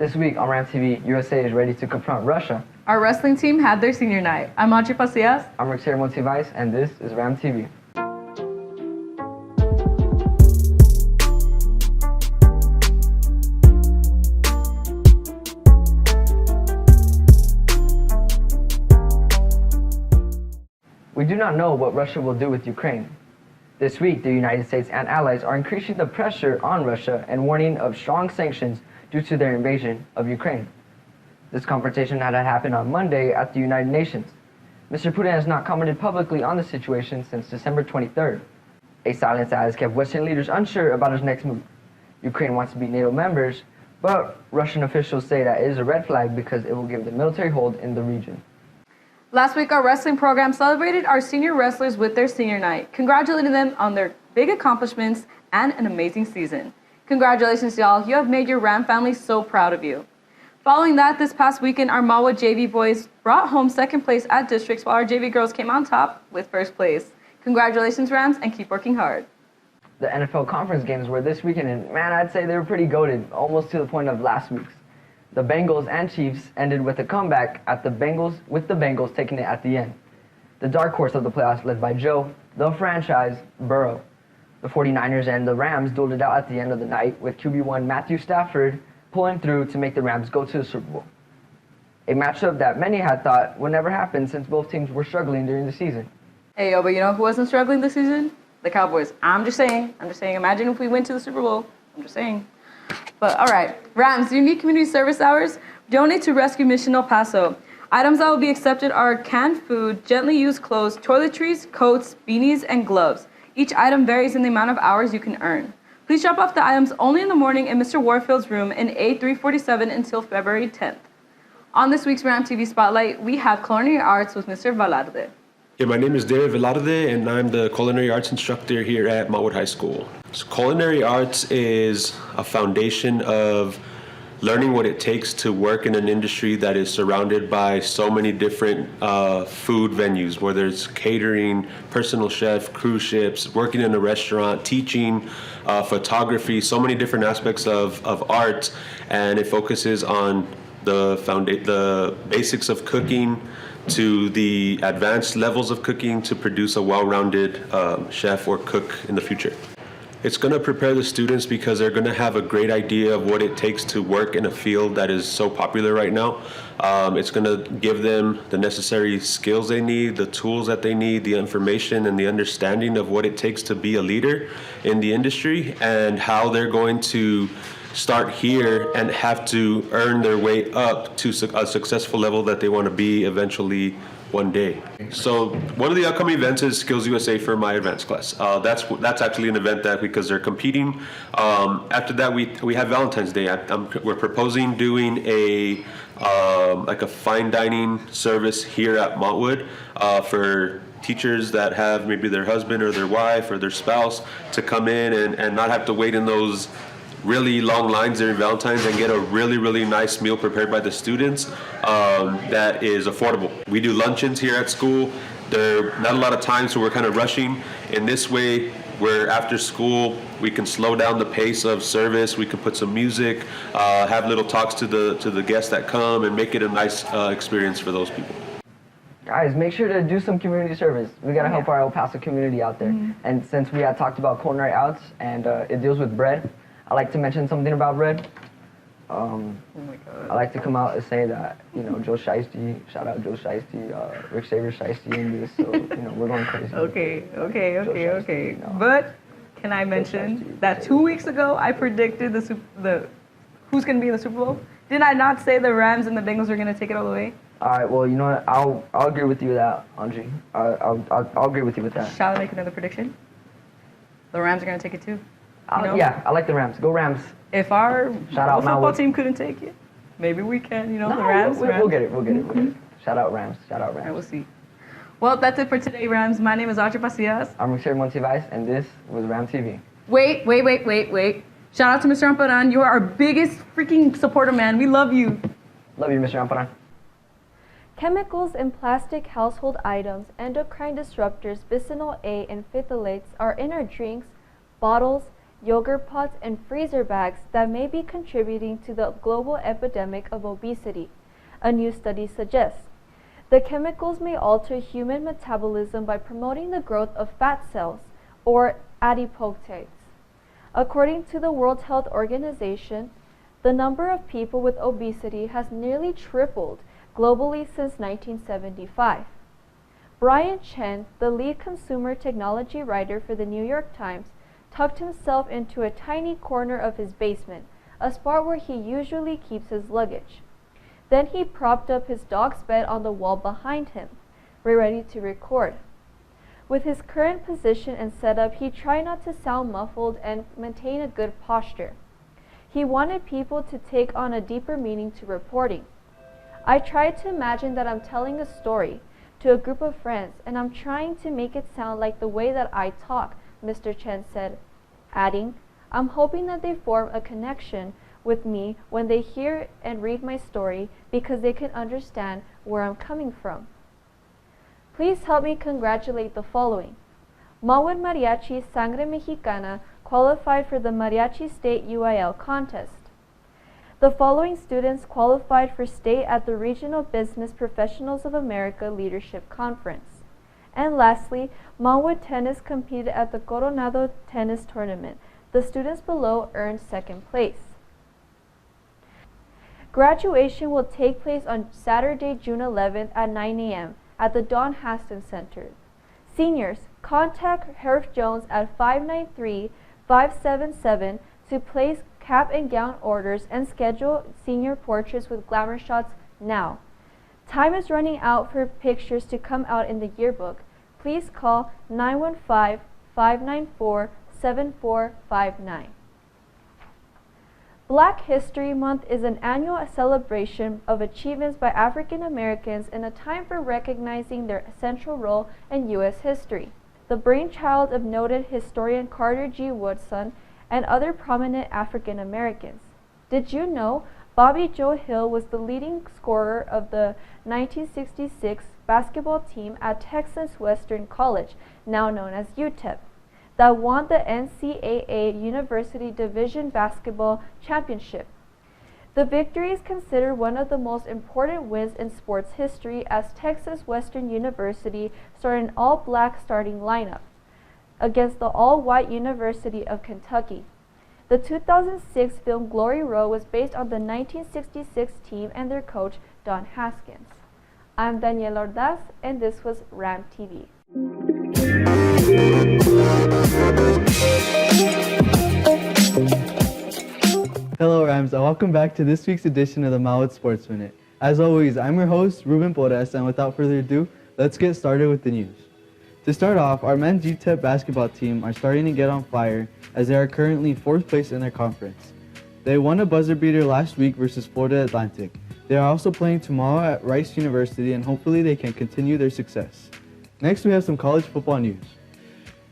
This week on Ram TV, USA is ready to confront Russia. Our wrestling team had their senior night. I'm Audrey Pacias. I'm Rixier Montivais, and this is Ram TV. We do not know what Russia will do with Ukraine. This week, the United States and allies are increasing the pressure on Russia and warning of strong sanctions due to their invasion of Ukraine. This confrontation had happened on Monday at the United Nations. Mr. Putin has not commented publicly on the situation since December 23rd. A silence that has kept Western leaders unsure about his next move. Ukraine wants to be NATO members, but Russian officials say that it is a red flag because it will give them military hold in the region. Last week, our wrestling program celebrated our senior wrestlers with their senior night, congratulating them on their big accomplishments and an amazing season. Congratulations, y'all. You have made your Ram family so proud of you. Following that, this past weekend, our Mawa JV boys brought home second place at districts while our JV girls came on top with first place. Congratulations, Rams, and keep working hard. The NFL conference games were this weekend, and man, I'd say they were pretty goated, almost to the point of last week's. The Bengals and Chiefs ended with a comeback with the Bengals taking it at the end. The dark horse of the playoffs led by Joe, the franchise, Burrow. The 49ers and the Rams dueled it out at the end of the night with QB1 Matthew Stafford pulling through to make the Rams go to the Super Bowl. A matchup that many had thought would never happen since both teams were struggling during the season. Hey, yo, but you know who wasn't struggling this season? The Cowboys. I'm just saying. Imagine if we went to the Super Bowl. I'm just saying. But all right, Rams, unique community service hours, donate to Rescue Mission El Paso. Items that will be accepted are canned food, gently used clothes, toiletries, coats, beanies, and gloves. Each item varies in the amount of hours you can earn. Please drop off the items only in the morning in Mr. Warfield's room in A347 until February 10th. On this week's Ram TV Spotlight, we have Culinary Arts with Mr. Velarde. Yeah, my name is David Velarde, and I'm the Culinary Arts instructor here at Motwood High School. So culinary arts is a foundation of learning what it takes to work in an industry that is surrounded by so many different food venues, whether it's catering, personal chef, cruise ships, working in a restaurant, teaching, photography, so many different aspects of art, and it focuses on the basics of cooking to the advanced levels of cooking to produce a well-rounded chef or cook in the future. It's going to prepare the students because they're going to have a great idea of what it takes to work in a field that is so popular right now. It's going to give them the necessary skills they need, the tools that they need, the information and the understanding of what it takes to be a leader in the industry and how they're going to start here and have to earn their way up to a successful level that they want to be eventually one day. So one of the upcoming events is Skills USA for my advanced class. That's actually an event that because they're competing. After that, we have Valentine's Day. We're proposing doing a fine dining service here at Montwood for teachers that have maybe their husband or their wife or their spouse to come in and not have to wait in those really long lines during Valentine's and get a really, really nice meal prepared by the students that is affordable. We do luncheons here at school. There are not a lot of time, so we're kind of rushing. In this way, where after school, we can slow down the pace of service. We can put some music, have little talks to the guests that come, and make it a nice experience for those people. Guys, make sure to do some community service. We got to help our El Paso community out there. Mm-hmm. And since we had talked about culinary arts and it deals with bread, I like to mention something about bread. Oh my God. I like to come out and say that, Joe Shiesty, shout out Joe Shiesty, Rick Saver Shiesty in this, so, we're going crazy. Okay. But can I mention that 2 weeks ago I predicted who's going to be in the Super Bowl? Did I not say the Rams and the Bengals were going to take it all the way? All right, well, you know what? I'll agree with you with that, Andre. I'll agree with you with that. Shall I make another prediction? The Rams are going to take it too. Yeah, I like the Rams. Go Rams. If our football team couldn't take it, maybe we can, the Rams. We'll get it. Shout out Rams. All right, we'll see. Well, that's it for today, Rams. My name is Audrey Pacias. I'm Rixier Montivais, and this was Ram TV. Wait. Shout out to Mr. Amparan. You are our biggest freaking supporter, man. We love you. Love you, Mr. Amparan. Chemicals in plastic household items, endocrine disruptors, bisphenol A, and phthalates are in our drinks, bottles, yogurt pots, and freezer bags that may be contributing to the global epidemic of obesity, a new study suggests. The chemicals may alter human metabolism by promoting the growth of fat cells, or adipocytes. According to the World Health Organization, the number of people with obesity has nearly tripled globally since 1975. Brian Chen, the lead consumer technology writer for the New York Times, tucked himself into a tiny corner of his basement, a spot where he usually keeps his luggage. Then he propped up his dog's bed on the wall behind him, ready to record. With his current position and setup, he tried not to sound muffled and maintain a good posture. He wanted people to take on a deeper meaning to reporting. I tried to imagine that I'm telling a story to a group of friends, and I'm trying to make it sound like the way that I talk, Mr. Chen said, adding, I'm hoping that they form a connection with me when they hear and read my story because they can understand where I'm coming from. Please help me congratulate the following. Mawad Mariachi Sangre Mexicana qualified for the Mariachi State UIL contest. The following students qualified for state at the Regional Business Professionals of America Leadership Conference. And lastly, Mawad Tennis competed at the Coronado Tennis Tournament. The students below earned second place. Graduation will take place on Saturday, June 11th at 9 a.m. at the Don Haskins Center. Seniors, contact Herf Jones at 593-577 to place cap and gown orders and schedule senior portraits with glamour shots now. Time is running out for pictures to come out in the yearbook. Please call 915-594-7459. Black History Month is an annual celebration of achievements by African Americans and a time for recognizing their central role in U.S. history. The brainchild of noted historian Carter G. Woodson and other prominent African Americans. Did you know Bobby Joe Hill was the leading scorer of the 1966 basketball team at Texas Western College, now known as UTEP, that won the NCAA University Division Basketball Championship. The victory is considered one of the most important wins in sports history as Texas Western University started an all-black starting lineup against the all-white University of Kentucky. The 2006 film Glory Road was based on the 1966 team and their coach, Don Haskins. I'm Danielle Ordaz, and this was RAM TV. Hello Rams, and welcome back to this week's edition of the Mawad Sports Minute. As always, I'm your host, Ruben Porras, and without further ado, let's get started with the news. To start off, our men's UTEP basketball team are starting to get on fire as they are currently 4th place in their conference. They won a buzzer beater last week versus Florida Atlantic. They are also playing tomorrow at Rice University, and hopefully they can continue their success. Next, we have some college football news.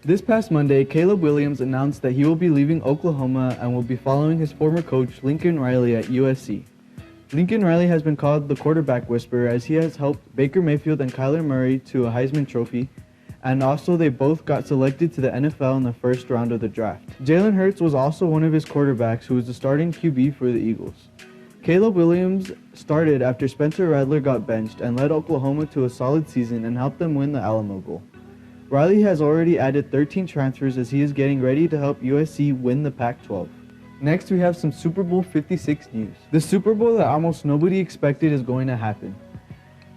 This past Monday, Caleb Williams announced that he will be leaving Oklahoma and will be following his former coach, Lincoln Riley, at USC. Lincoln Riley has been called the quarterback whisperer as he has helped Baker Mayfield and Kyler Murray to a Heisman Trophy, and also they both got selected to the NFL in the first round of the draft. Jalen Hurts was also one of his quarterbacks who was the starting QB for the Eagles. Caleb Williams started after Spencer Rattler got benched and led Oklahoma to a solid season and helped them win the Alamo Bowl. Riley has already added 13 transfers as he is getting ready to help USC win the Pac-12. Next, we have some Super Bowl 56 news. The Super Bowl that almost nobody expected is going to happen.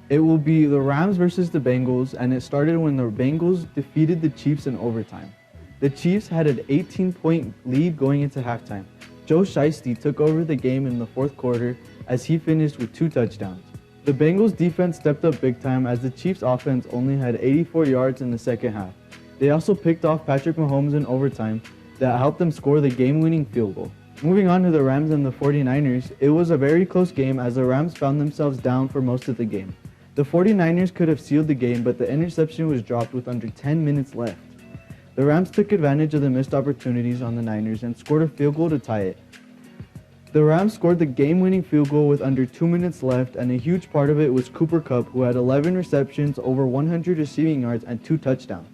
It will be the Rams versus the Bengals, and it started when the Bengals defeated the Chiefs in overtime. The Chiefs had an 18-point lead going into halftime. Joe Shiesty took over the game in the fourth quarter as he finished with 2 touchdowns. The Bengals defense stepped up big time as the Chiefs offense only had 84 yards in the second half. They also picked off Patrick Mahomes in overtime that helped them score the game-winning field goal. Moving on to the Rams and the 49ers, it was a very close game as the Rams found themselves down for most of the game. The 49ers could have sealed the game, but the interception was dropped with under 10 minutes left. The Rams took advantage of the missed opportunities on the Niners and scored a field goal to tie it. The Rams scored the game-winning field goal with under 2 minutes left, and a huge part of it was Cooper Kupp, who had 11 receptions, over 100 receiving yards, and 2 touchdowns.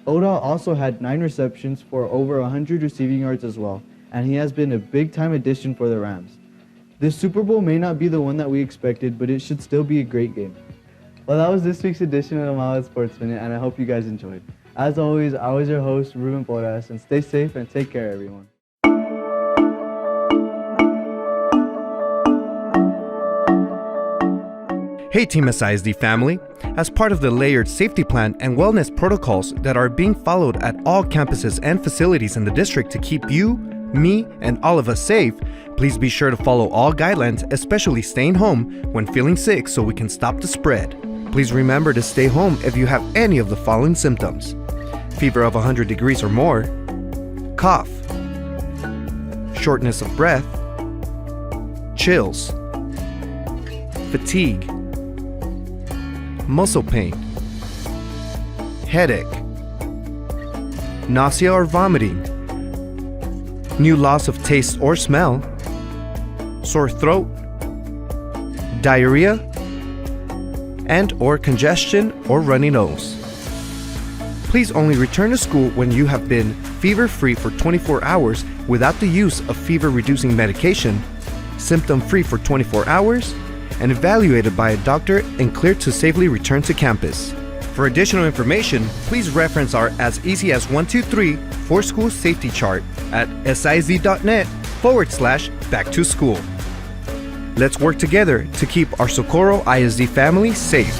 Odell also had 9 receptions for over 100 receiving yards as well, and he has been a big-time addition for the Rams. This Super Bowl may not be the one that we expected, but it should still be a great game. Well, that was this week's edition of the Mile Sports Minute, and I hope you guys enjoyed. As always, I was your host, Ruben Porras, and stay safe and take care, everyone. Hey Team SISD family! As part of the layered safety plan and wellness protocols that are being followed at all campuses and facilities in the district to keep you, me, and all of us safe, please be sure to follow all guidelines, especially staying home when feeling sick so we can stop the spread. Please remember to stay home if you have any of the following symptoms: fever of 100 degrees or more, cough, shortness of breath, chills, fatigue, muscle pain, headache, nausea or vomiting, new loss of taste or smell, sore throat, diarrhea, and or congestion or runny nose. Please only return to school when you have been fever-free for 24 hours without the use of fever-reducing medication, symptom-free for 24 hours, and evaluated by a doctor and cleared to safely return to campus. For additional information, please reference our as easy as 123 for school safety chart at siz.net/back to school. Let's work together to keep our Socorro ISD family safe.